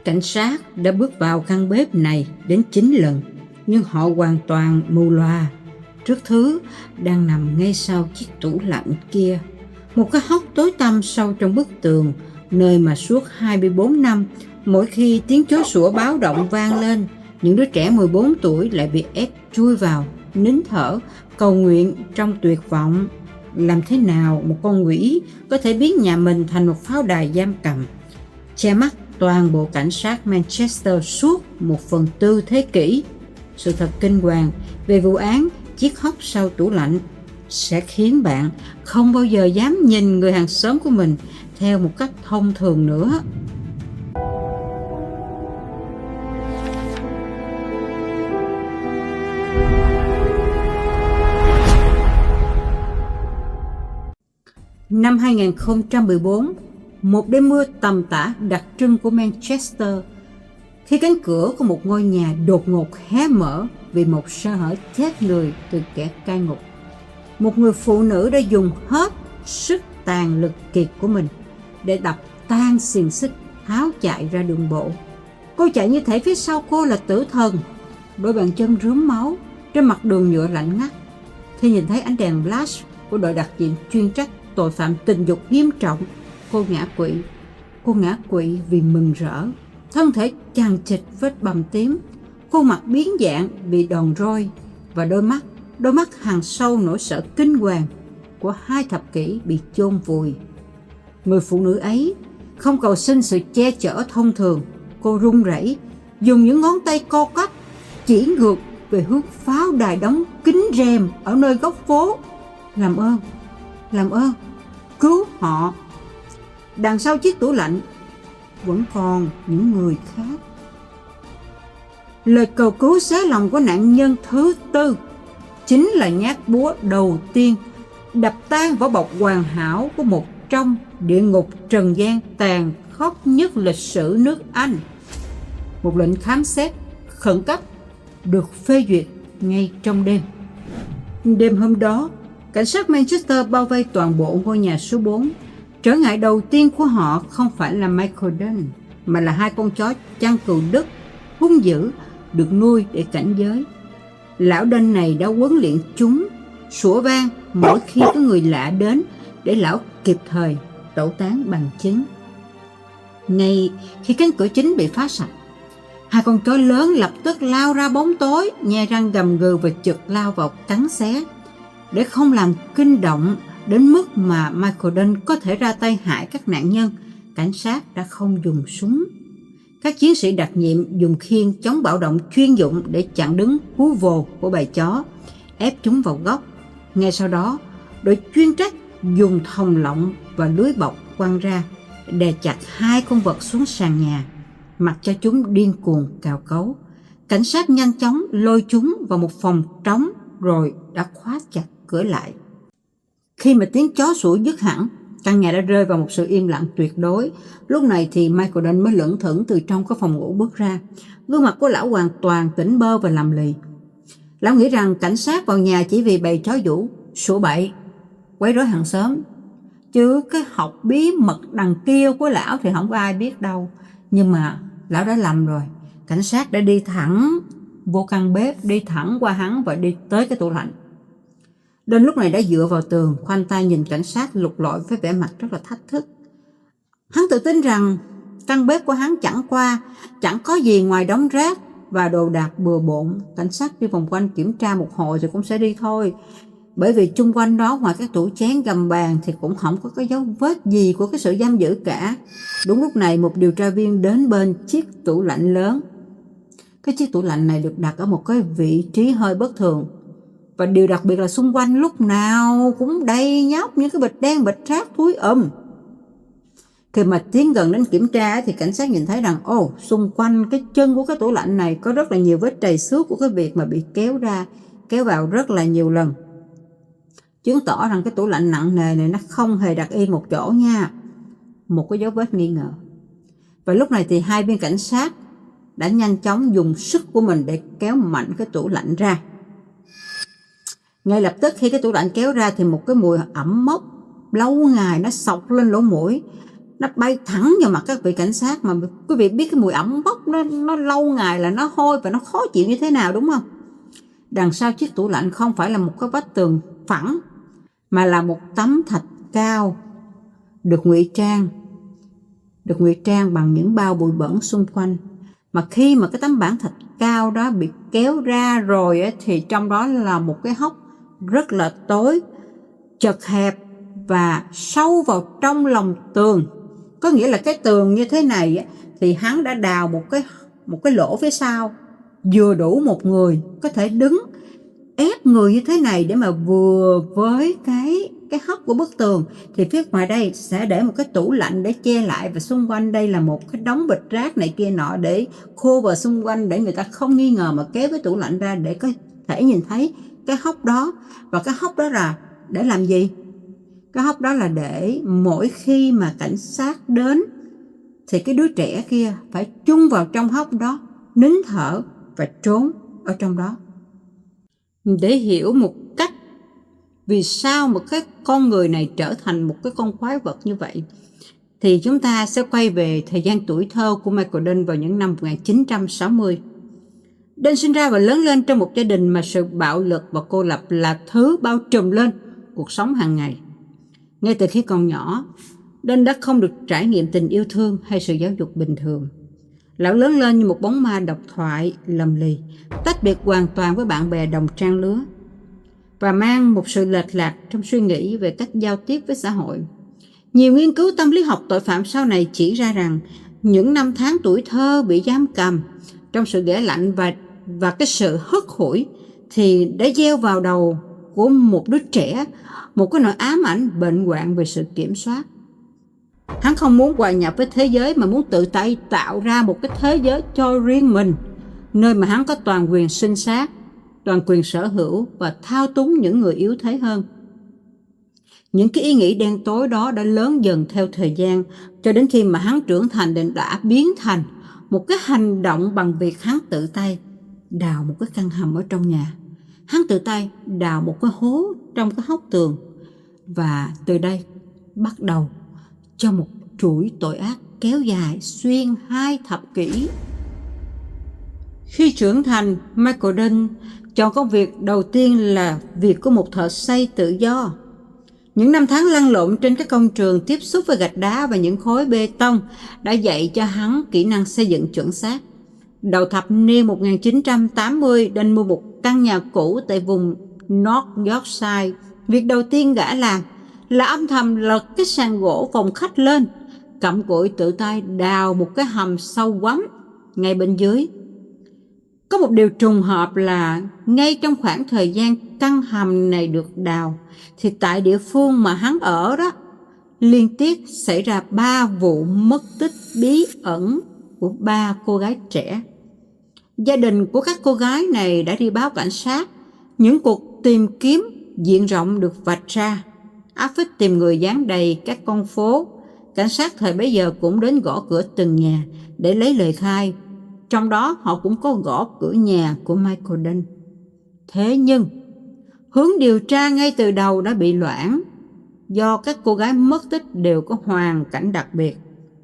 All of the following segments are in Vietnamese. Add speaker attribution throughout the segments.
Speaker 1: Cảnh sát đã bước vào căn bếp này đến 9 lần, nhưng họ hoàn toàn mù loà trước thứ đang nằm ngay sau chiếc tủ lạnh kia. Một cái hốc tối tăm sâu trong bức tường, nơi mà suốt 24 năm, mỗi khi tiếng chó sủa báo động vang lên, những đứa trẻ 14 tuổi lại bị ép chui vào, nín thở, cầu nguyện trong tuyệt vọng. Làm thế nào một con quỷ có thể biến nhà mình thành một pháo đài giam cầm, che mắt toàn bộ cảnh sát Manchester suốt 1/4 thế kỷ? Sự thật kinh hoàng về vụ án chiếc hốc sau tủ lạnh sẽ khiến bạn không bao giờ dám nhìn người hàng xóm của mình theo một cách thông thường nữa. Năm 2014, một đêm mưa tầm tã đặc trưng của Manchester, khi cánh cửa của một ngôi nhà đột ngột hé mở vì một sơ hở chết người từ kẻ cai ngục. Một người phụ nữ đã dùng hết sức tàn lực kiệt của mình để đập tan xiềng xích, tháo chạy ra đường bộ. Cô chạy như thể phía sau cô là tử thần, đôi bàn chân rướm máu trên mặt đường nhựa lạnh ngắt. Khi nhìn thấy ánh đèn flash của đội đặc nhiệm chuyên trách tội phạm tình dục nghiêm trọng, cô ngã quỵ. Cô ngã quỵ vì mừng rỡ, thân thể chằng chịt vết bầm tím, khuôn mặt biến dạng bị đòn roi, và đôi mắt hằn sâu nỗi sợ kinh hoàng của 2 thập kỷ bị chôn vùi. Người phụ nữ ấy không cầu xin sự che chở thông thường. Cô run rẩy, dùng những ngón tay co quắp chỉ ngược về hướng pháo đài đóng kín rèm ở nơi góc phố. Làm ơn, cứu họ. Đằng sau chiếc tủ lạnh vẫn còn những người khác. Lời cầu cứu xé lòng của nạn nhân thứ 4 chính là nhát búa đầu tiên đập tan vỏ bọc hoàn hảo của một trong địa ngục trần gian tàn khốc nhất lịch sử nước Anh. Một lệnh khám xét khẩn cấp được phê duyệt ngay trong đêm. Đêm hôm đó, cảnh sát Manchester bao vây toàn bộ ngôi nhà số 4. Trở ngại đầu tiên của họ không phải là Michael Dunn, mà là 2 con chó chăn cừu Đức hung dữ được nuôi để cảnh giới. Lão Dunn này đã huấn luyện chúng sủa vang mỗi khi có người lạ đến để lão kịp thời tẩu tán bằng chứng. Ngay khi cánh cửa chính bị phá sạch, 2 con chó lớn lập tức lao ra bóng tối, nhe răng gầm gừ và chực lao vào cắn xé. Để không làm kinh động đến mức mà Michael Dunn có thể ra tay hại các nạn nhân, cảnh sát đã không dùng súng. Các chiến sĩ đặc nhiệm dùng khiên chống bạo động chuyên dụng để chặn đứng hú vồ của bầy chó, ép chúng vào góc. Ngay sau đó, đội chuyên trách dùng thòng lọng và lưới bọc quăng ra, đè chặt 2 con vật xuống sàn nhà, mặc cho chúng điên cuồng cào cấu. Cảnh sát nhanh chóng lôi chúng vào một phòng trống rồi đã khóa chặt cửa lại. Khi mà tiếng chó sủa dứt hẳn, căn nhà đã rơi vào một sự im lặng tuyệt đối. Lúc này thì Michael Dunn mới lững thững từ trong cái phòng ngủ bước ra. Gương mặt của lão hoàn toàn tỉnh bơ và lầm lì. Lão nghĩ rằng cảnh sát vào nhà chỉ vì bầy chó vũ sủa bậy, quấy rối hàng xóm, chứ cái học bí mật đằng kia của lão thì không có ai biết đâu. Nhưng mà lão đã lầm rồi. Cảnh sát đã đi thẳng vô căn bếp, đi thẳng qua hắn và đi tới cái tủ lạnh. Đến lúc này đã dựa vào tường, khoanh tay nhìn cảnh sát lục lọi với vẻ mặt rất là thách thức. Hắn tự tin rằng căn bếp của hắn chẳng có gì ngoài đống rác và đồ đạc bừa bộn. Cảnh sát đi vòng quanh kiểm tra một hồi rồi cũng sẽ đi thôi, bởi vì chung quanh đó ngoài các tủ chén gầm bàn thì cũng không có cái dấu vết gì của cái sự giam giữ cả. Đúng lúc này một điều tra viên đến bên chiếc tủ lạnh lớn. Cái chiếc tủ lạnh này được đặt ở một cái vị trí hơi bất thường, và điều đặc biệt là xung quanh lúc nào cũng đầy nhóc những cái bịch đen bịch rác thúi Khi mà tiến gần đến kiểm tra thì cảnh sát nhìn thấy rằng xung quanh cái chân của cái tủ lạnh này có rất là nhiều vết trầy xước của cái việc mà bị kéo ra kéo vào rất là nhiều lần, chứng tỏ rằng cái tủ lạnh nặng nề này nó không hề đặt yên một chỗ nha. Một cái dấu vết nghi ngờ. Và lúc này thì 2 viên cảnh sát đã nhanh chóng dùng sức của mình để kéo mạnh cái tủ lạnh ra. Ngay lập tức khi cái tủ lạnh kéo ra thì một cái mùi ẩm mốc lâu ngày nó xộc lên lỗ mũi. nó bay thẳng vào mặt các vị cảnh sát, mà quý vị biết cái mùi ẩm mốc nó lâu ngày là nó hôi và nó khó chịu như thế nào, đúng không? Đằng sau chiếc tủ lạnh không phải là một cái vách tường phẳng, mà là một tấm thạch cao được ngụy trang bằng những bao bụi bẩn xung quanh. Mà khi mà cái tấm bản thạch cao đó bị kéo ra rồi ấy, thì trong đó là một cái hốc rất là tối, chật hẹp và sâu vào trong lòng tường. Có nghĩa là cái tường như thế này ấy, thì hắn đã đào một cái lỗ phía sau, vừa đủ một người có thể đứng ép người như thế này để mà vừa với cái hốc của bức tường. Thì phía ngoài đây sẽ để một cái tủ lạnh để che lại, và xung quanh đây là một cái đống bịch rác này kia nọ để khô vào xung quanh, để người ta không nghi ngờ mà kéo cái tủ lạnh ra để có thể nhìn thấy cái hốc đó. Và cái hốc đó là để làm gì? Cái hốc đó là để mỗi khi mà cảnh sát đến thì cái đứa trẻ kia phải chung vào trong hốc đó, nín thở và trốn ở trong đó. Để hiểu một cách vì sao một cái con người này trở thành một cái con quái vật như vậy, thì chúng ta sẽ quay về thời gian tuổi thơ của Michael Dunn vào những năm 1960. Dunn sinh ra và lớn lên trong một gia đình mà sự bạo lực và cô lập là thứ bao trùm lên cuộc sống hàng ngày. Ngay từ khi còn nhỏ, Dunn đã không được trải nghiệm tình yêu thương hay sự giáo dục bình thường. Lão lớn lên như một bóng ma độc thoại, lầm lì, tách biệt hoàn toàn với bạn bè đồng trang lứa, và mang một sự lệch lạc trong suy nghĩ về cách giao tiếp với xã hội. Nhiều nghiên cứu tâm lý học tội phạm sau này chỉ ra rằng những năm tháng tuổi thơ bị giam cầm trong sự ghẻ lạnh và cái sự hất hủi thì đã gieo vào đầu của một đứa trẻ một cái nỗi ám ảnh bệnh hoạn về sự kiểm soát. Hắn không muốn hòa nhập với thế giới mà muốn tự tay tạo ra một cái thế giới cho riêng mình, nơi mà hắn có toàn quyền sinh sát, toàn quyền sở hữu và thao túng những người yếu thế hơn. Những cái ý nghĩ đen tối đó đã lớn dần theo thời gian, cho đến khi mà hắn trưởng thành đến đã biến thành một cái hành động bằng việc hắn tự tay đào một cái căn hầm ở trong nhà. Hắn tự tay đào một cái hố trong cái hốc tường, và từ đây bắt đầu cho một chuỗi tội ác kéo dài xuyên 2 thập kỷ. Khi trưởng thành, Michael Dunn chọn công việc đầu tiên là việc của một thợ xây tự do. Những năm tháng lăn lộn trên các công trường tiếp xúc với gạch đá và những khối bê tông đã dạy cho hắn kỹ năng xây dựng chuẩn xác. Đầu thập niên 1980, Dunn mua một căn nhà cũ tại vùng North Yorkshire. Việc đầu tiên gã làm là âm thầm lật cái sàn gỗ phòng khách lên, cặm cụi tự tay đào một cái hầm sâu quắm ngay bên dưới. Có một điều trùng hợp là ngay trong khoảng thời gian căn hầm này được đào, thì tại địa phương mà hắn ở đó liên tiếp xảy ra 3 vụ mất tích bí ẩn của 3 cô gái trẻ. Gia đình của các cô gái này đã đi báo cảnh sát. Những cuộc tìm kiếm diện rộng được vạch ra, áp phích tìm người dán đầy các con phố. Cảnh sát thời bấy giờ cũng đến gõ cửa từng nhà để lấy lời khai. Trong đó họ cũng có gõ cửa nhà của Michael Dunn. Thế nhưng hướng điều tra ngay từ đầu đã bị loãng, do các cô gái mất tích đều có hoàn cảnh đặc biệt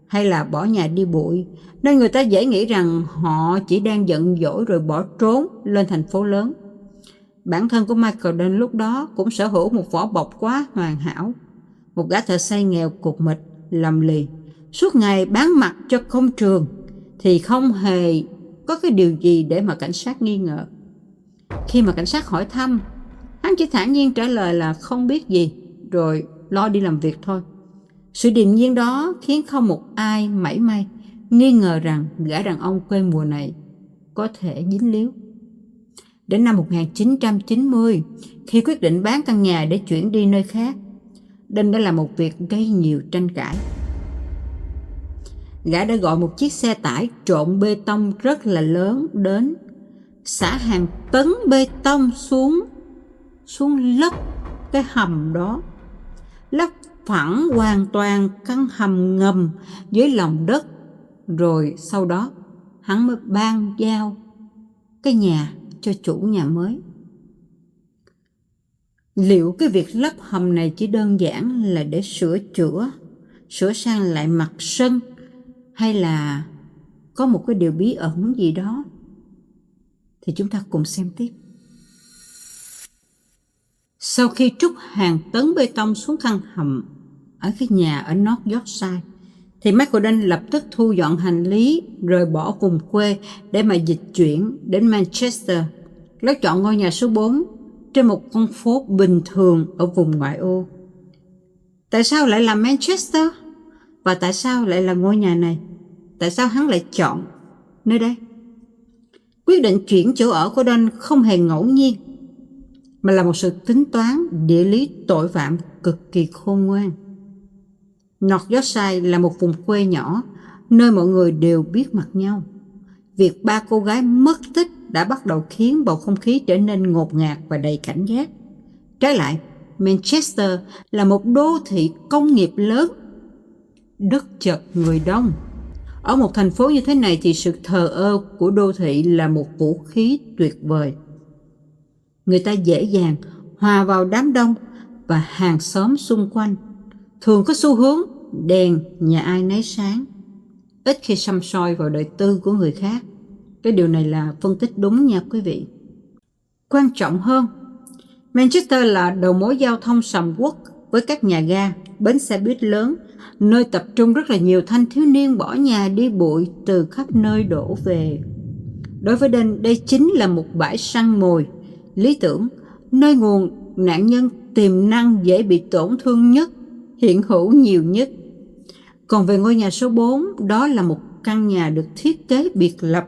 Speaker 1: hay là bỏ nhà đi bụi, nên người ta dễ nghĩ rằng họ chỉ đang giận dỗi rồi bỏ trốn lên thành phố lớn. Bản thân của Michael Dunn lúc đó cũng sở hữu một vỏ bọc quá hoàn hảo, một gã thợ xây nghèo cục mịch, lầm lì, suốt ngày bán mặt cho công trường, thì không hề có cái điều gì để mà cảnh sát nghi ngờ. Khi mà cảnh sát hỏi thăm, hắn chỉ thản nhiên trả lời là không biết gì, rồi lo đi làm việc thôi. Sự điềm nhiên đó khiến không một ai mảy may nghi ngờ rằng gã đàn ông quê mùa này có thể dính líu. Đến năm 1990, khi quyết định bán căn nhà để chuyển đi nơi khác, Dunn đã làm một việc gây nhiều tranh cãi. Gã đã gọi một chiếc xe tải trộn bê tông rất là lớn đến, xả hàng tấn bê tông xuống lấp cái hầm đó, lấp phẳng hoàn toàn căn hầm ngầm dưới lòng đất. Rồi sau đó hắn mới ban giao cái nhà cho chủ nhà mới. Liệu cái việc lấp hầm này chỉ đơn giản là để sửa chữa sửa sang lại mặt sân, hay là có một cái điều bí ẩn gì đó? Thì chúng ta cùng xem tiếp. Sau khi trút hàng tấn bê tông xuống căn hầm ở cái nhà ở North Yorkshire, thì Michael lập tức thu dọn hành lý, rời bỏ vùng quê để mà dịch chuyển đến Manchester, lấy chọn ngôi nhà số 4 trên một con phố bình thường ở vùng ngoại ô. Tại sao lại là Manchester? Và tại sao lại là ngôi nhà này? Tại sao hắn lại chọn nơi đây? Quyết định chuyển chỗ ở của Don không hề ngẫu nhiên, mà là một sự tính toán địa lý tội phạm cực kỳ khôn ngoan. North Yorkshire là một vùng quê nhỏ, nơi mọi người đều biết mặt nhau. Việc 3 cô gái mất tích đã bắt đầu khiến bầu không khí trở nên ngột ngạt và đầy cảnh giác. Trái lại, Manchester là một đô thị công nghiệp lớn, đất chật người đông. Ở một thành phố như thế này thì sự thờ ơ của đô thị là một vũ khí tuyệt vời. Người ta dễ dàng hòa vào đám đông, và hàng xóm xung quanh thường có xu hướng đèn nhà ai nấy sáng, ít khi săm soi vào đời tư của người khác. Cái điều này là phân tích đúng nha quý vị. Quan trọng hơn, Manchester là đầu mối giao thông sầm uất với các nhà ga, bến xe buýt lớn, nơi tập trung rất là nhiều thanh thiếu niên bỏ nhà đi bụi từ khắp nơi đổ về. Đối với đây chính là một bãi săn mồi lý tưởng, nơi nguồn nạn nhân tiềm năng dễ bị tổn thương nhất hiện hữu nhiều nhất. Còn về ngôi nhà số 4, đó là một căn nhà được thiết kế biệt lập.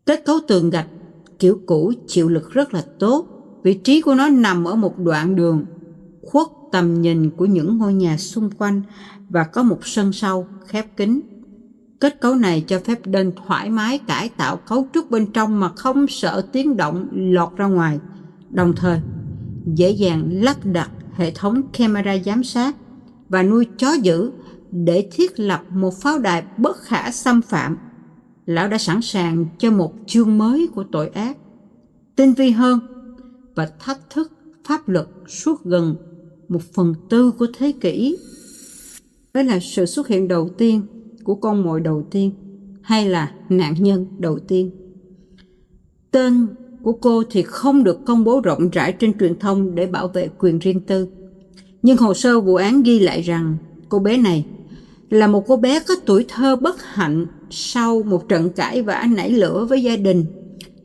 Speaker 1: Kết cấu tường gạch kiểu cũ chịu lực rất là tốt. Vị trí của nó nằm ở một đoạn đường khuất tầm nhìn của những ngôi nhà xung quanh và có một sân sau khép kín. Kết cấu này cho phép Don thoải mái cải tạo cấu trúc bên trong mà không sợ tiếng động lọt ra ngoài, đồng thời dễ dàng lắp đặt hệ thống camera giám sát và nuôi chó dữ để thiết lập một pháo đài bất khả xâm phạm. Lão đã sẵn sàng cho một chương mới của tội ác, tinh vi hơn và thách thức pháp luật suốt gần 1/4 của thế kỷ. Đó là sự xuất hiện đầu tiên của con mồi đầu tiên, hay là nạn nhân đầu tiên. Tên của cô thì không được công bố rộng rãi trên truyền thông để bảo vệ quyền riêng tư. Nhưng hồ sơ vụ án ghi lại rằng cô bé này là một cô bé có tuổi thơ bất hạnh sau một trận cãi vã nảy lửa với gia đình.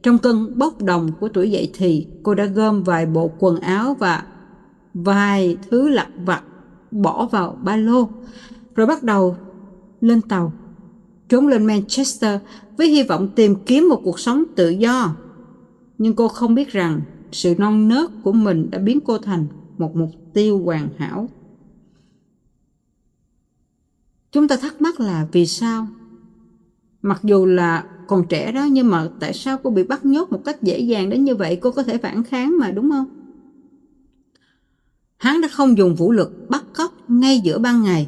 Speaker 1: Trong cơn bốc đồng của tuổi dậy thì, cô đã gom vài bộ quần áo và vài thứ lặt vặt bỏ vào ba lô, rồi bắt đầu lên tàu, trốn lên Manchester với hy vọng tìm kiếm một cuộc sống tự do. Nhưng cô không biết rằng sự non nớt của mình đã biến cô thành một mục tiêu hoàn hảo. Chúng ta thắc mắc là vì sao? Mặc dù là còn trẻ đó, nhưng mà tại sao cô bị bắt nhốt một cách dễ dàng đến như vậy? Cô có thể phản kháng mà, đúng không? Hắn đã không dùng vũ lực bắt cóc ngay giữa ban ngày.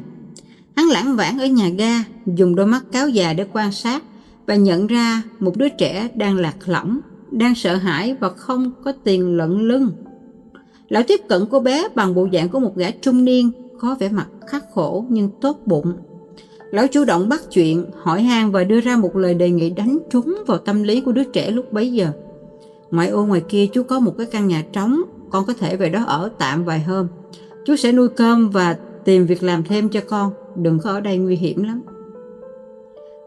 Speaker 1: Hắn lảng vảng ở nhà ga, dùng đôi mắt cáo già để quan sát và nhận ra một đứa trẻ đang lạc lõng, đang sợ hãi và không có tiền lận lưng. Lão tiếp cận cô bé bằng bộ dạng của một gã trung niên, có vẻ mặt khắc khổ nhưng tốt bụng. Lão chủ động bắt chuyện, hỏi han và đưa ra một lời đề nghị đánh trúng vào tâm lý của đứa trẻ lúc bấy giờ. Ngoại ô ngoài kia chú có một cái căn nhà trống, con có thể về đó ở tạm vài hôm. Chú sẽ nuôi cơm và tìm việc làm thêm cho con, đừng có ở đây nguy hiểm lắm.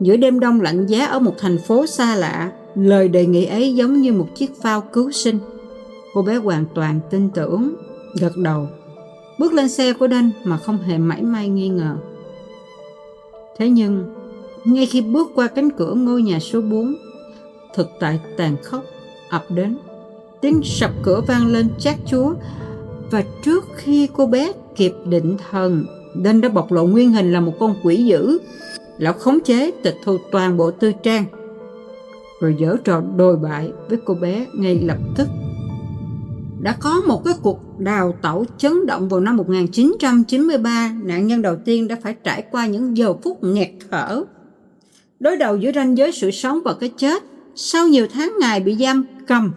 Speaker 1: Giữa đêm đông lạnh giá ở một thành phố xa lạ, lời đề nghị ấy giống như một chiếc phao cứu sinh. Cô bé hoàn toàn tin tưởng, gật đầu, bước lên xe của Don mà không hề mảy may nghi ngờ. Thế nhưng, ngay khi bước qua cánh cửa ngôi nhà số 4, thực tại tàn khốc ập đến. Tiếng sập cửa vang lên chát chúa, và trước khi cô bé kịp định thần, Don đã bộc lộ nguyên hình là một con quỷ dữ. Lão khống chế tịch thu toàn bộ tư trang, rồi giở trò đồi bại với cô bé ngay lập tức. Đã có một cái cuộc đào tẩu chấn động vào năm 1993, nạn nhân đầu tiên đã phải trải qua những giờ phút nghẹt thở, đối đầu giữa ranh giới sự sống và cái chết. Sau nhiều tháng ngày bị giam cầm,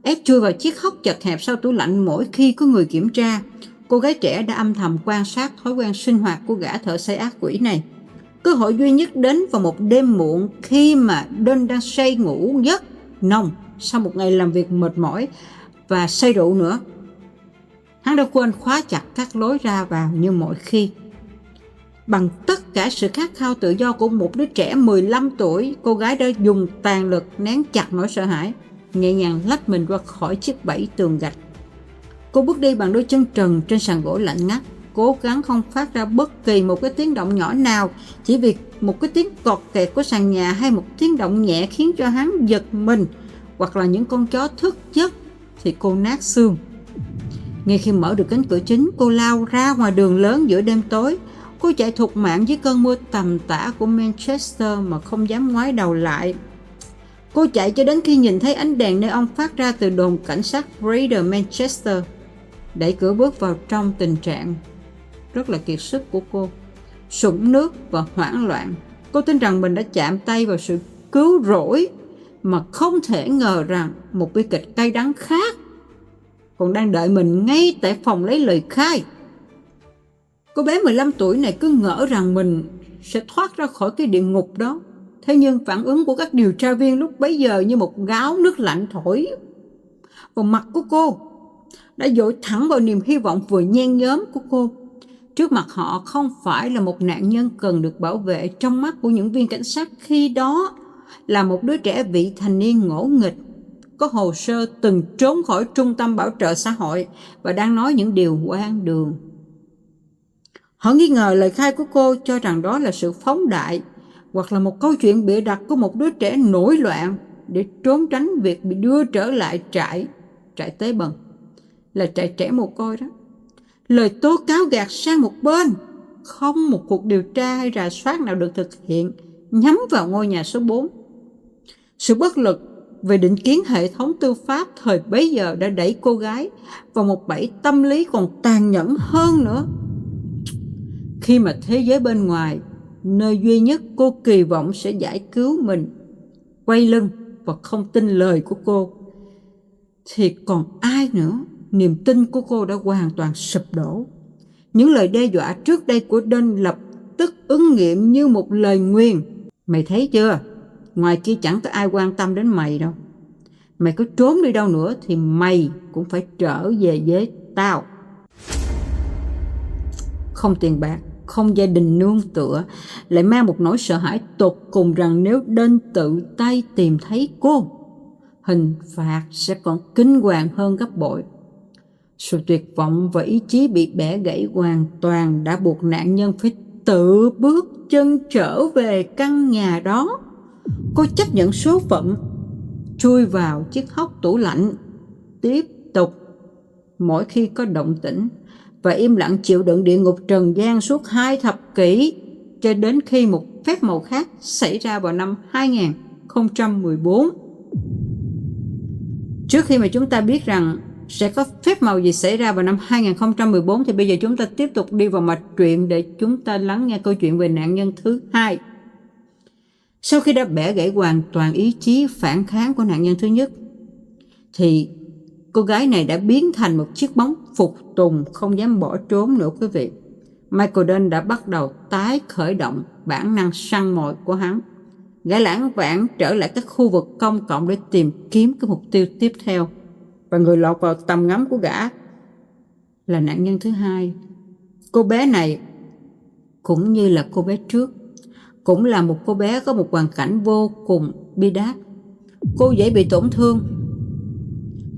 Speaker 1: ép chui vào chiếc hốc chật hẹp sau tủ lạnh mỗi khi có người kiểm tra, cô gái trẻ đã âm thầm quan sát thói quen sinh hoạt của gã thợ xây ác quỷ này. Cơ hội duy nhất đến vào một đêm muộn khi mà Don đang say ngủ giấc nồng sau một ngày làm việc mệt mỏi và say rượu nữa. Hắn đã quên khóa chặt các lối ra vào như mọi khi. Bằng tất cả sự khát khao tự do của một đứa trẻ 15 tuổi, cô gái đã dùng toàn lực nén chặt nỗi sợ hãi, nhẹ nhàng lách mình ra khỏi chiếc bẫy tường gạch. Cô bước đi bằng đôi chân trần trên sàn gỗ lạnh ngắt, cố gắng không phát ra bất kỳ một cái tiếng động nhỏ nào, chỉ vì một cái tiếng cọt kẹt của sàn nhà hay một tiếng động nhẹ khiến cho hắn giật mình, hoặc là những con chó thức giấc thì cô nát xương. Ngay khi mở được cánh cửa chính, cô lao ra ngoài đường lớn giữa đêm tối. Cô chạy thục mạng dưới cơn mưa tầm tã của Manchester mà không dám ngoái đầu lại. Cô chạy cho đến khi nhìn thấy ánh đèn neon phát ra từ đồn cảnh sát Greater Manchester. Đẩy cửa bước vào trong tình trạng rất là kiệt sức của cô, sũng nước và hoảng loạn. Cô tin rằng mình đã chạm tay vào sự cứu rỗi, mà không thể ngờ rằng một bi kịch cay đắng khác còn đang đợi mình ngay tại phòng lấy lời khai. Cô bé 15 tuổi này cứ ngỡ rằng mình sẽ thoát ra khỏi cái địa ngục đó. Thế nhưng phản ứng của các điều tra viên lúc bấy giờ như một gáo nước lạnh thổi vào mặt của cô, đã dội thẳng vào niềm hy vọng vừa nhen nhóm của cô. Trước mặt họ không phải là một nạn nhân cần được bảo vệ, trong mắt của những viên cảnh sát khi đó là một đứa trẻ vị thành niên ngỗ nghịch, có hồ sơ từng trốn khỏi trung tâm bảo trợ xã hội và đang nói những điều hoang đường. Họ nghi ngờ lời khai của cô, cho rằng đó là sự phóng đại hoặc là một câu chuyện bịa đặt của một đứa trẻ nổi loạn để trốn tránh việc bị đưa trở lại trại tế bần, là trại trẻ mồ côi đó. Lời tố cáo gạt sang một bên, không một cuộc điều tra hay rà soát nào được thực hiện nhắm vào ngôi nhà số 4. Sự bất lực về định kiến hệ thống tư pháp thời bấy giờ đã đẩy cô gái vào một bẫy tâm lý còn tàn nhẫn hơn nữa. Khi mà thế giới bên ngoài, nơi duy nhất cô kỳ vọng sẽ giải cứu mình, quay lưng và không tin lời của cô, thì còn ai nữa? Niềm tin của cô đã hoàn toàn sụp đổ. Những lời đe dọa trước đây của Don lập tức ứng nghiệm như một lời nguyền. Mày thấy chưa? Ngoài kia chẳng có ai quan tâm đến mày đâu. Mày có trốn đi đâu nữa thì mày cũng phải trở về với tao. Không tiền bạc, không gia đình nương tựa, lại mang một nỗi sợ hãi tột cùng rằng nếu Don tự tay tìm thấy cô, hình phạt sẽ còn kinh hoàng hơn gấp bội. Sự tuyệt vọng và ý chí bị bẻ gãy hoàn toàn đã buộc nạn nhân phải tự bước chân trở về căn nhà đó. Cô chấp nhận số phận, chui vào chiếc hốc tủ lạnh, tiếp tục mỗi khi có động tĩnh, và im lặng chịu đựng địa ngục trần gian suốt 2 thập kỷ, cho đến khi một phép màu khác xảy ra vào năm 2014. Trước khi mà chúng ta biết rằng sẽ có phép màu gì xảy ra vào năm 2014, thì bây giờ chúng ta tiếp tục đi vào mạch truyện để chúng ta lắng nghe câu chuyện về nạn nhân thứ hai. Sau khi đã bẻ gãy hoàn toàn ý chí phản kháng của nạn nhân thứ nhất, thì cô gái này đã biến thành một chiếc bóng phục tùng không dám bỏ trốn nữa quý vị. Michael Dunn đã bắt đầu tái khởi động bản năng săn mồi của hắn. Gã lãng vãng trở lại các khu vực công cộng để tìm kiếm cái mục tiêu tiếp theo. Và người lọt vào tầm ngắm của gã là nạn nhân thứ hai. Cô bé này cũng như là cô bé trước, cũng là một cô bé có một hoàn cảnh vô cùng bi đát. Cô dễ bị tổn thương,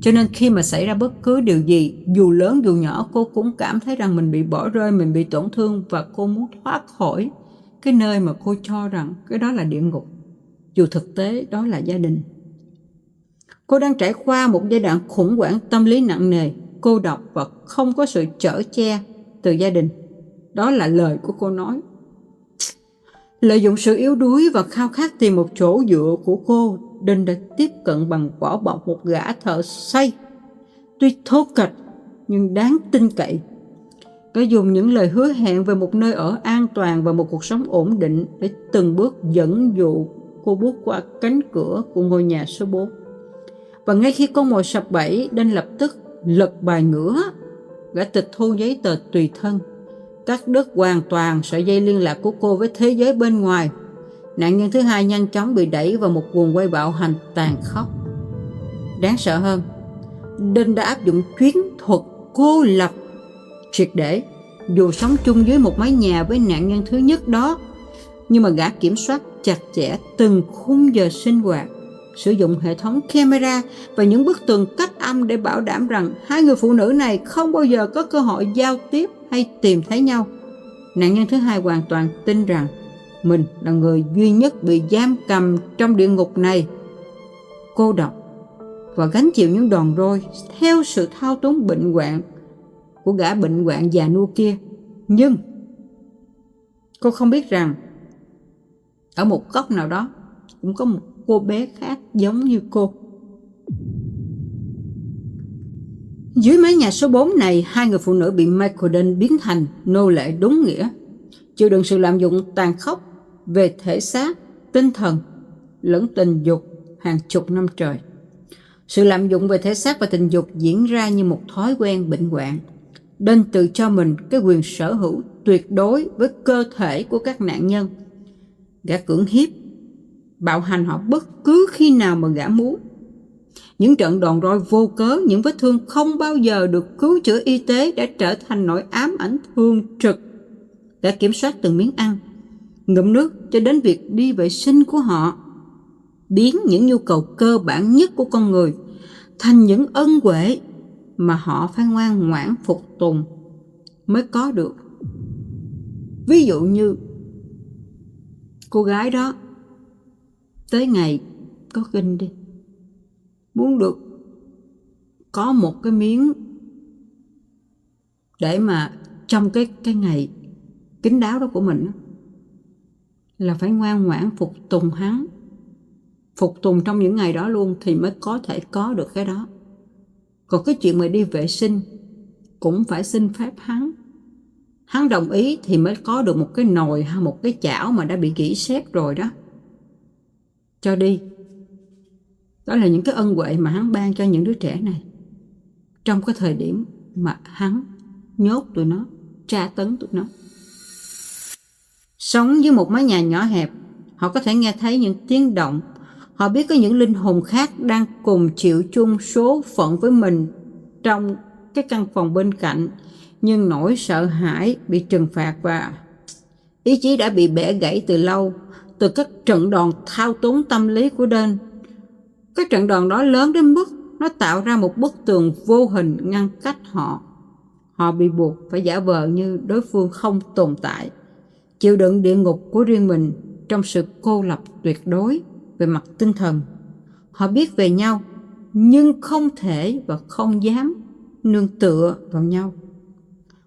Speaker 1: cho nên khi mà xảy ra bất cứ điều gì, dù lớn dù nhỏ, cô cũng cảm thấy rằng mình bị bỏ rơi, mình bị tổn thương, và cô muốn thoát khỏi cái nơi mà cô cho rằng cái đó là địa ngục, dù thực tế đó là gia đình. Cô đang trải qua một giai đoạn khủng hoảng tâm lý nặng nề, cô độc và không có sự chở che từ gia đình. Đó là lời của cô nói. Lợi dụng sự yếu đuối và khao khát tìm một chỗ dựa của cô, Đinh đã tiếp cận bằng vỏ bọc một gã thợ xây, tuy thô kệch nhưng đáng tin cậy. Có dùng những lời hứa hẹn về một nơi ở an toàn và một cuộc sống ổn định để từng bước dẫn dụ cô bước qua cánh cửa của ngôi nhà số 4. Và ngay khi con mồi sập bẫy, Đinh lập tức lật bài ngửa. gã tịch thu giấy tờ tùy thân, cắt đứt hoàn toàn sợi dây liên lạc của cô với thế giới bên ngoài. Nạn nhân thứ hai nhanh chóng bị đẩy vào một guồng quay bạo hành tàn khốc. Đáng sợ hơn, Đinh đã áp dụng chiến thuật cô lập triệt để. Dù sống chung dưới một mái nhà với nạn nhân thứ nhất đó, nhưng mà gã kiểm soát chặt chẽ từng khung giờ sinh hoạt, sử dụng hệ thống camera và những bức tường cách âm để bảo đảm rằng hai người phụ nữ này không bao giờ có cơ hội giao tiếp hay tìm thấy nhau. Nạn nhân thứ hai hoàn toàn tin rằng mình là người duy nhất bị giam cầm trong địa ngục này, cô độc và gánh chịu những đòn roi theo sự thao túng bệnh hoạn của gã bệnh hoạn già nua kia. Nhưng cô không biết rằng ở một góc nào đó cũng có một cô bé khác giống như cô. Dưới mái nhà số 4 này, hai người phụ nữ bị Michael Dean biến thành nô lệ đúng nghĩa, chịu đựng sự lạm dụng tàn khốc về thể xác, tinh thần lẫn tình dục hàng chục năm trời. Sự lạm dụng về thể xác và tình dục diễn ra như một thói quen bệnh hoạn. Dean tự cho mình cái quyền sở hữu tuyệt đối với cơ thể của các nạn nhân. Gã cưỡng hiếp, bạo hành họ bất cứ khi nào mà gã muốn. Những trận đòn roi vô cớ, những vết thương không bao giờ được cứu chữa y tế đã trở thành nỗi ám ảnh thường trực. Gã kiểm soát từng miếng ăn, ngụm nước cho đến việc đi vệ sinh của họ, biến những nhu cầu cơ bản nhất của con người thành những ân huệ mà họ phải ngoan ngoãn phục tùng mới có được. Ví dụ như cô gái đó tới ngày có kinh đi, muốn được có một cái miếng để mà trong cái ngày kín đáo đó của mình là phải ngoan ngoãn phục tùng hắn, phục tùng trong những ngày đó luôn thì mới có thể có được cái đó. Còn cái chuyện mà đi vệ sinh cũng phải xin phép hắn đồng ý thì mới có được một cái nồi hay một cái chảo mà đã bị gỉ sét rồi đó, cho đi. Đó là những cái ân huệ mà hắn ban cho những đứa trẻ này trong cái thời điểm mà hắn nhốt tụi nó, tra tấn tụi nó. Sống với một mái nhà nhỏ hẹp, họ có thể nghe thấy những tiếng động. Họ biết có những linh hồn khác đang cùng chịu chung số phận với mình trong cái căn phòng bên cạnh. Nhưng nỗi sợ hãi bị trừng phạt và ý chí đã bị bẻ gãy từ lâu, từ các trận đòn thao túng tâm lý của Dean. Cái trận đòn đó lớn đến mức nó tạo ra một bức tường vô hình ngăn cách họ. Họ bị buộc phải giả vờ như đối phương không tồn tại, chịu đựng địa ngục của riêng mình trong sự cô lập tuyệt đối về mặt tinh thần. Họ biết về nhau nhưng không thể và không dám nương tựa vào nhau.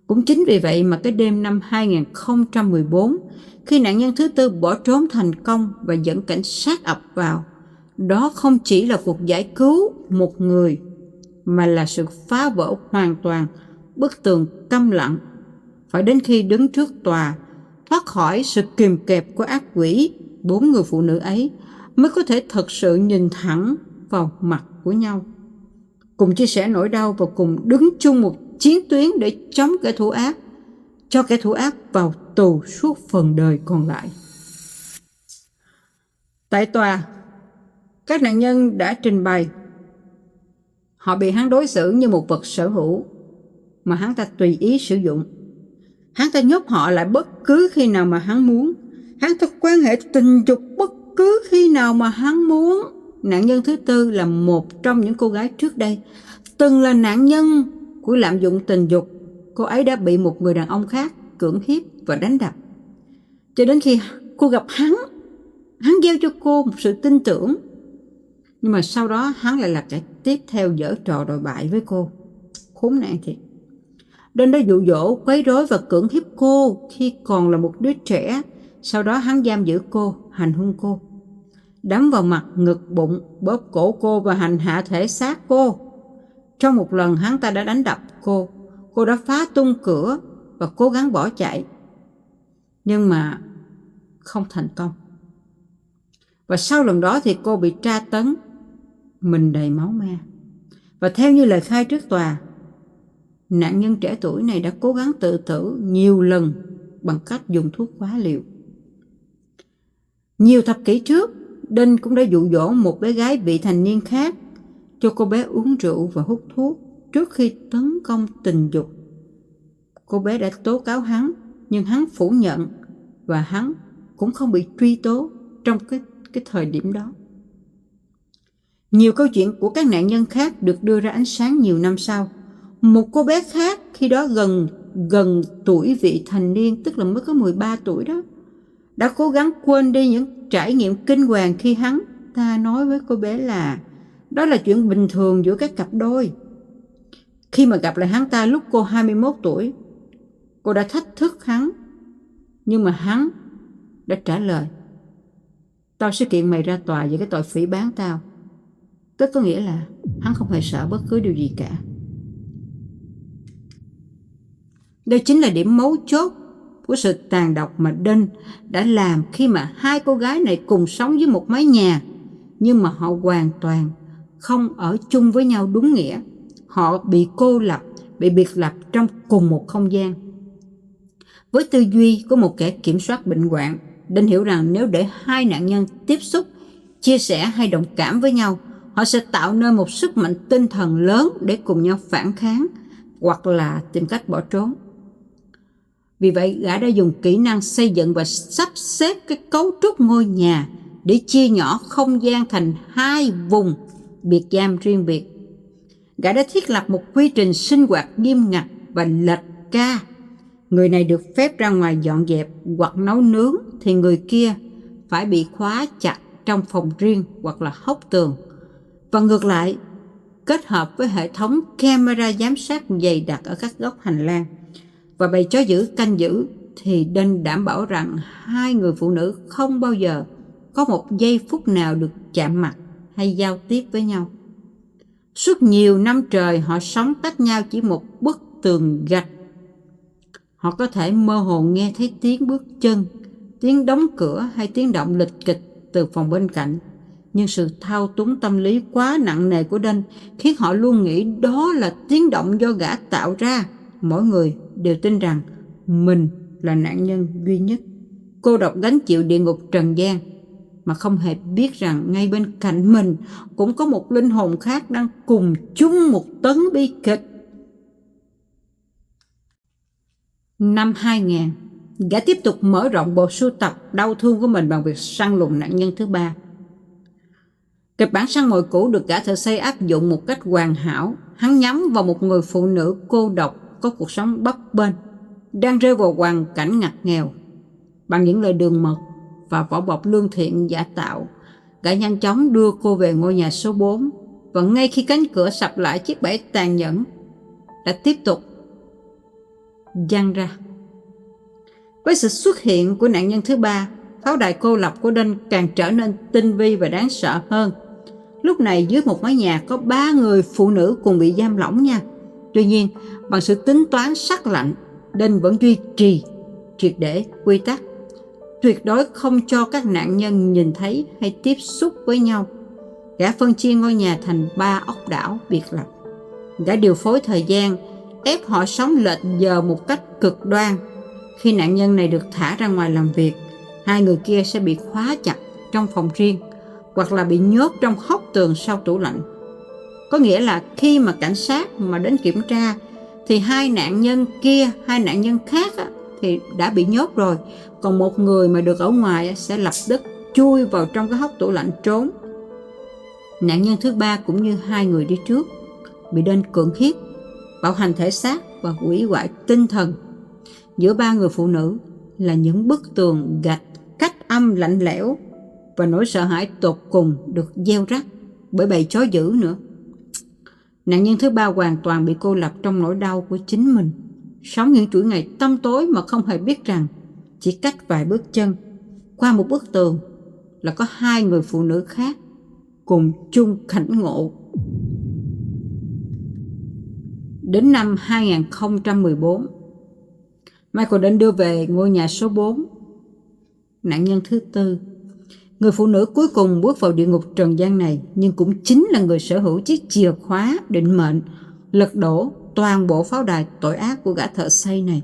Speaker 1: Cũng chính vì vậy mà cái đêm năm 2014, khi nạn nhân thứ tư bỏ trốn thành công và dẫn cảnh sát ập vào, đó không chỉ là cuộc giải cứu một người, mà là sự phá vỡ hoàn toàn bức tường câm lặng. Phải đến khi đứng trước tòa, thoát khỏi sự kìm kẹp của ác quỷ, bốn người phụ nữ ấy mới có thể thật sự nhìn thẳng vào mặt của nhau, cùng chia sẻ nỗi đau và cùng đứng chung một chiến tuyến để chống kẻ thù ác, cho kẻ thù ác vào tù suốt phần đời còn lại. Tại tòa, các nạn nhân đã trình bày họ bị hắn đối xử như một vật sở hữu mà hắn ta tùy ý sử dụng. Hắn ta nhốt họ lại bất cứ khi nào mà hắn muốn. Hắn ta quan hệ tình dục bất cứ khi nào mà hắn muốn. Nạn nhân thứ tư là một trong những cô gái trước đây từng là nạn nhân của lạm dụng tình dục. Cô ấy đã bị một người đàn ông khác cưỡng hiếp và đánh đập, cho đến khi cô gặp hắn gieo cho cô một sự tin tưởng. Nhưng mà sau đó hắn lại là kẻ tiếp theo giở trò đòi bại với cô. Khốn nạn thiệt. Đến đó dụ dỗ, quấy rối và cưỡng hiếp cô khi còn là một đứa trẻ. Sau đó hắn giam giữ cô, hành hung cô, đấm vào mặt, ngực, bụng, bóp cổ cô và hành hạ thể xác cô. Trong một lần hắn ta đã đánh đập cô. Cô đã phá tung cửa và cố gắng bỏ chạy, nhưng mà không thành công. Và sau lần đó thì cô bị tra tấn, mình đầy máu me. Và theo như lời khai trước tòa, Nạn nhân trẻ tuổi này đã cố gắng tự tử nhiều lần bằng cách dùng thuốc hóa liệu. Nhiều thập kỷ trước, Đinh cũng đã dụ dỗ một bé gái vị thành niên khác cho cô bé uống rượu và hút thuốc trước khi tấn công tình dục. Cô bé đã tố cáo hắn, nhưng hắn phủ nhận và hắn cũng không bị truy tố trong cái thời điểm đó. Nhiều câu chuyện của các nạn nhân khác được đưa ra ánh sáng nhiều năm sau. Một cô bé khác khi đó gần tuổi vị thành niên, tức là mới có 13 tuổi đó, đã cố gắng quên đi những trải nghiệm kinh hoàng khi hắn ta nói với cô bé là đó là chuyện bình thường giữa các cặp đôi. Khi mà gặp lại hắn ta lúc cô 21 tuổi, cô đã thách thức hắn, nhưng mà hắn đã trả lời: tao sẽ kiện mày ra tòa về cái tội phỉ báng tao. Tức có nghĩa là hắn không hề sợ bất cứ điều gì cả. Đây chính là điểm mấu chốt của sự tàn độc mà Đinh đã làm khi mà hai cô gái này cùng sống dưới một mái nhà, nhưng mà họ hoàn toàn không ở chung với nhau đúng nghĩa. Họ bị cô lập, bị biệt lập trong cùng một không gian. Với tư duy của một kẻ kiểm soát bệnh hoạn, Đinh hiểu rằng nếu để hai nạn nhân tiếp xúc, chia sẻ hay đồng cảm với nhau, họ sẽ tạo nên một sức mạnh tinh thần lớn để cùng nhau phản kháng hoặc là tìm cách bỏ trốn. Vì vậy, gã đã dùng kỹ năng xây dựng và sắp xếp cái cấu trúc ngôi nhà để chia nhỏ không gian thành hai vùng biệt giam riêng biệt. Gã đã thiết lập một quy trình sinh hoạt nghiêm ngặt và lệch ca. Người này được phép ra ngoài dọn dẹp hoặc nấu nướng thì người kia phải bị khóa chặt trong phòng riêng hoặc là hốc tường. Và ngược lại, kết hợp với hệ thống camera giám sát dày đặc ở các góc hành lang và bầy chó giữ canh giữ, thì Đinh đảm bảo rằng hai người phụ nữ không bao giờ có một giây phút nào được chạm mặt hay giao tiếp với nhau. Suốt nhiều năm trời họ sống tách nhau chỉ một bức tường gạch. Họ có thể mơ hồ nghe thấy tiếng bước chân, tiếng đóng cửa hay tiếng động lịch kịch từ phòng bên cạnh. Nhưng sự thao túng tâm lý quá nặng nề của Đinh khiến họ luôn nghĩ đó là tiếng động do gã tạo ra. Mỗi người đều tin rằng mình là nạn nhân duy nhất, cô độc gánh chịu địa ngục trần gian, mà không hề biết rằng ngay bên cạnh mình cũng có một linh hồn khác đang cùng chung một tấn bi kịch. Năm 2000, gã tiếp tục mở rộng bộ sưu tập đau thương của mình bằng việc săn lùng nạn nhân thứ ba. Kịch bản săn mồi cũ được gã thợ xây áp dụng một cách hoàn hảo. Hắn nhắm vào một người phụ nữ cô độc, có cuộc sống bấp bênh, đang rơi vào hoàn cảnh ngặt nghèo. Bằng những lời đường mật và vỏ bọc lương thiện giả tạo, gã nhanh chóng đưa cô về ngôi nhà số 4. Và ngay khi cánh cửa sập lại, chiếc bẫy tàn nhẫn đã tiếp tục giăng ra. Với sự xuất hiện của nạn nhân thứ ba, pháo đài cô lập của Đinh càng trở nên tinh vi và đáng sợ hơn. Lúc này dưới một mái nhà có 3 người phụ nữ cùng bị giam lỏng nha. Tuy nhiên, bằng sự tính toán sắc lạnh, Đinh vẫn duy trì triệt để quy tắc tuyệt đối không cho các nạn nhân nhìn thấy hay tiếp xúc với nhau. Gã phân chia ngôi nhà thành 3 ốc đảo biệt lập. Gã điều phối thời gian, ép họ sống lệch giờ một cách cực đoan. Khi nạn nhân này được thả ra ngoài làm việc, hai người kia sẽ bị khóa chặt trong phòng riêng hoặc là bị nhốt trong hốc tường sau tủ lạnh. Có nghĩa là khi mà cảnh sát mà đến kiểm tra thì hai nạn nhân khác thì đã bị nhốt rồi, còn một người mà được ở ngoài sẽ lập tức chui vào trong cái hốc tủ lạnh trốn. Nạn nhân thứ ba cũng như hai người đi trước bị Đinh cưỡng hiếp, bạo hành thể xác và hủy hoại tinh thần. Giữa 3 người phụ nữ là những bức tường gạch cách âm lạnh lẽo và nỗi sợ hãi tột cùng được gieo rắc bởi bầy chó dữ nữa. Nạn nhân thứ ba hoàn toàn bị cô lập trong nỗi đau của chính mình, sống những chuỗi ngày tăm tối mà không hề biết rằng chỉ cách vài bước chân qua một bức tường là có 2 người phụ nữ khác cùng chung cảnh ngộ. Đến năm 2014, Michael Đinh đưa về ngôi nhà số 4 nạn nhân thứ tư. Người phụ nữ cuối cùng bước vào địa ngục trần gian này, nhưng cũng chính là người sở hữu chiếc chìa khóa định mệnh lật đổ toàn bộ pháo đài tội ác của gã thợ xây này.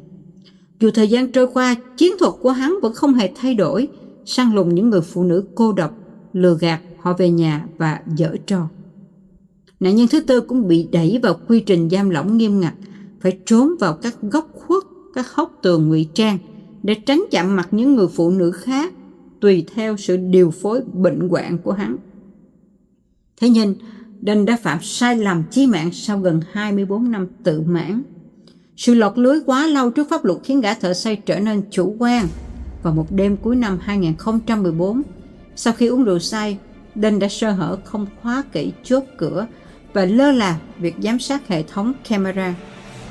Speaker 1: Dù thời gian trôi qua, chiến thuật của hắn vẫn không hề thay đổi, săn lùng những người phụ nữ cô độc, lừa gạt họ về nhà và giở trò. Nạn nhân thứ tư cũng bị đẩy vào quy trình giam lỏng nghiêm ngặt, phải trốn vào các góc khuất, các hốc tường ngụy trang để tránh chạm mặt những người phụ nữ khác, tùy theo sự điều phối bệnh hoạn của hắn. Thế nhưng, Đinh đã phạm sai lầm chí mạng sau gần 24 năm tự mãn. Sự lọt lưới quá lâu trước pháp luật khiến gã thợ xây trở nên chủ quan. Vào một đêm cuối năm 2014, sau khi uống rượu say, Đinh đã sơ hở không khóa kỹ chốt cửa và lơ là việc giám sát hệ thống camera.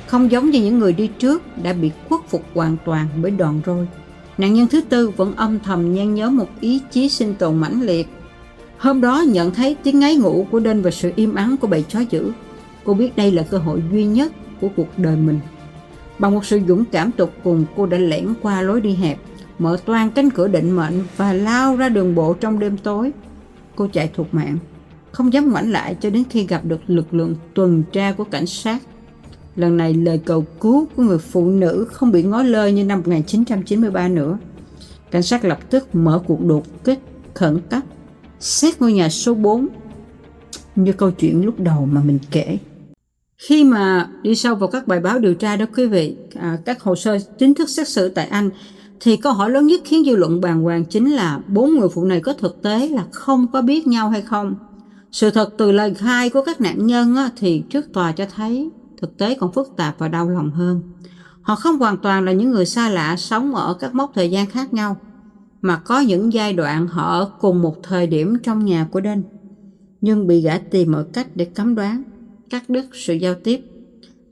Speaker 1: Không giống như những người đi trước đã bị khuất phục hoàn toàn bởi đòn roi, nạn nhân thứ tư vẫn âm thầm nhen nhớ một ý chí sinh tồn mãnh liệt. Hôm đó nhận thấy tiếng ngáy ngủ của Đinh và sự im ắng của bầy chó dữ, cô biết đây là cơ hội duy nhất của cuộc đời mình. Bằng một sự dũng cảm tột cùng, cô đã lẻn qua lối đi hẹp, mở toang cánh cửa định mệnh và lao ra đường bộ trong đêm tối. Cô chạy thục mạng, không dám ngoảnh lại cho đến khi gặp được lực lượng tuần tra của cảnh sát. Lần này lời cầu cứu của người phụ nữ không bị ngó lơ như năm 1993 nữa. Cảnh sát lập tức mở cuộc đột kích khẩn cấp, xét ngôi nhà số 4 như câu chuyện lúc đầu mà mình kể. Khi mà đi sâu vào các bài báo điều tra đó quý vị, các hồ sơ chính thức xét xử tại Anh, thì câu hỏi lớn nhất khiến dư luận bàng hoàng chính là 4 người phụ này có thực tế là không có biết nhau hay không. Sự thật từ lời khai của các nạn nhân thì trước tòa cho thấy thực tế còn phức tạp và đau lòng hơn. Họ không hoàn toàn là những người xa lạ sống ở các mốc thời gian khác nhau, mà có những giai đoạn họ ở cùng một thời điểm trong nhà của Đinh, nhưng bị gã tìm mọi cách để cấm đoán, cắt đứt sự giao tiếp.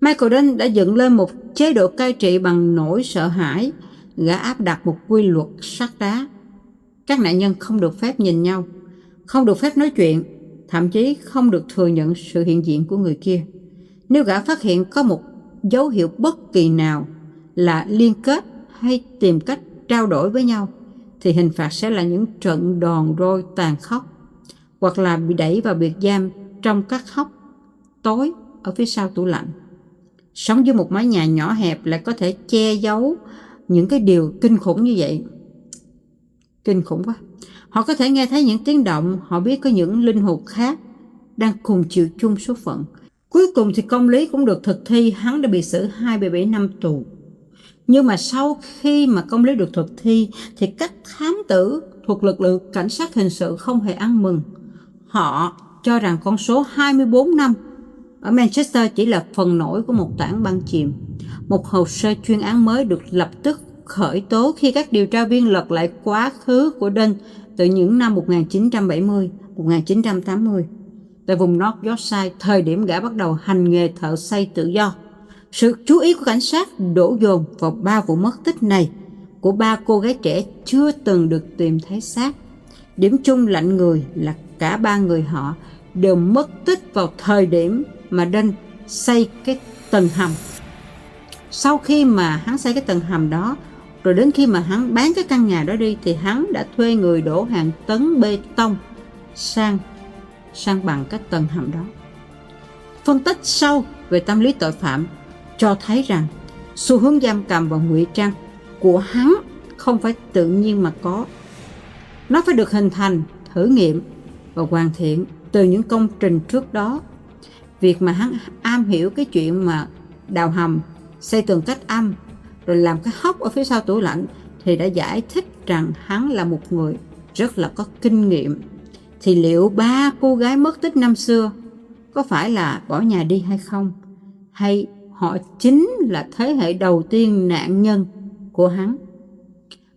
Speaker 1: Michael Đinh đã dựng lên một chế độ cai trị bằng nỗi sợ hãi. Gã áp đặt một quy luật sắt đá. Các nạn nhân không được phép nhìn nhau, không được phép nói chuyện, thậm chí không được thừa nhận sự hiện diện của người kia. Nếu gã phát hiện có một dấu hiệu bất kỳ nào là liên kết hay tìm cách trao đổi với nhau, thì hình phạt sẽ là những trận đòn roi tàn khốc, hoặc là bị đẩy vào biệt giam trong các hốc tối ở phía sau tủ lạnh. Sống dưới một mái nhà nhỏ hẹp lại có thể che giấu những cái điều kinh khủng như vậy. Kinh khủng quá. Họ có thể nghe thấy những tiếng động, họ biết có những linh hồn khác đang cùng chịu chung số phận. Cuối cùng thì công lý cũng được thực thi, hắn đã bị xử 27 năm tù. Nhưng mà sau khi mà công lý được thực thi thì các thám tử thuộc lực lượng cảnh sát hình sự không hề ăn mừng. Họ cho rằng con số 24 năm ở Manchester chỉ là phần nổi của một tảng băng chìm. Một hồ sơ chuyên án mới được lập tức khởi tố khi các điều tra viên lật lại quá khứ của Đinh từ những năm 1970, 1980 tại vùng North Yorkshire, thời điểm gã bắt đầu hành nghề thợ xây tự do. Sự chú ý của cảnh sát đổ dồn vào 3 vụ mất tích này của 3 cô gái trẻ chưa từng được tìm thấy xác. Điểm chung lạnh người là cả 3 người họ đều mất tích vào thời điểm mà Đinh xây cái tầng hầm. Sau khi mà hắn xây cái tầng hầm đó, rồi đến khi mà hắn bán cái căn nhà đó đi, thì hắn đã thuê người đổ hàng tấn bê tông sang bằng cái tầng hầm đó. Phân tích sâu về tâm lý tội phạm cho thấy rằng xu hướng giam cầm và ngụy trang của hắn không phải tự nhiên mà có. Nó phải được hình thành, thử nghiệm và hoàn thiện từ những công trình trước đó. Việc mà hắn am hiểu cái chuyện mà đào hầm, xây tường cách âm, rồi làm cái hốc ở phía sau tủ lạnh thì đã giải thích rằng hắn là một người rất là có kinh nghiệm. Thì liệu 3 cô gái mất tích năm xưa có phải là bỏ nhà đi hay không? Hay họ chính là thế hệ đầu tiên nạn nhân của hắn?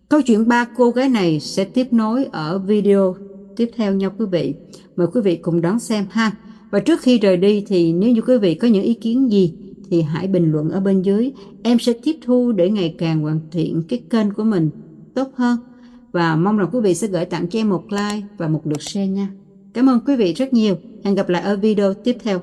Speaker 1: Câu chuyện 3 cô gái này sẽ tiếp nối ở video tiếp theo nha quý vị. Mời quý vị cùng đón xem ha. Và trước khi rời đi thì nếu như quý vị có những ý kiến gì thì hãy bình luận ở bên dưới. Em sẽ tiếp thu để ngày càng hoàn thiện cái kênh của mình tốt hơn. Và mong rằng quý vị sẽ gửi tặng cho em một like và một lượt share nha. Cảm ơn quý vị rất nhiều. Hẹn gặp lại ở video tiếp theo.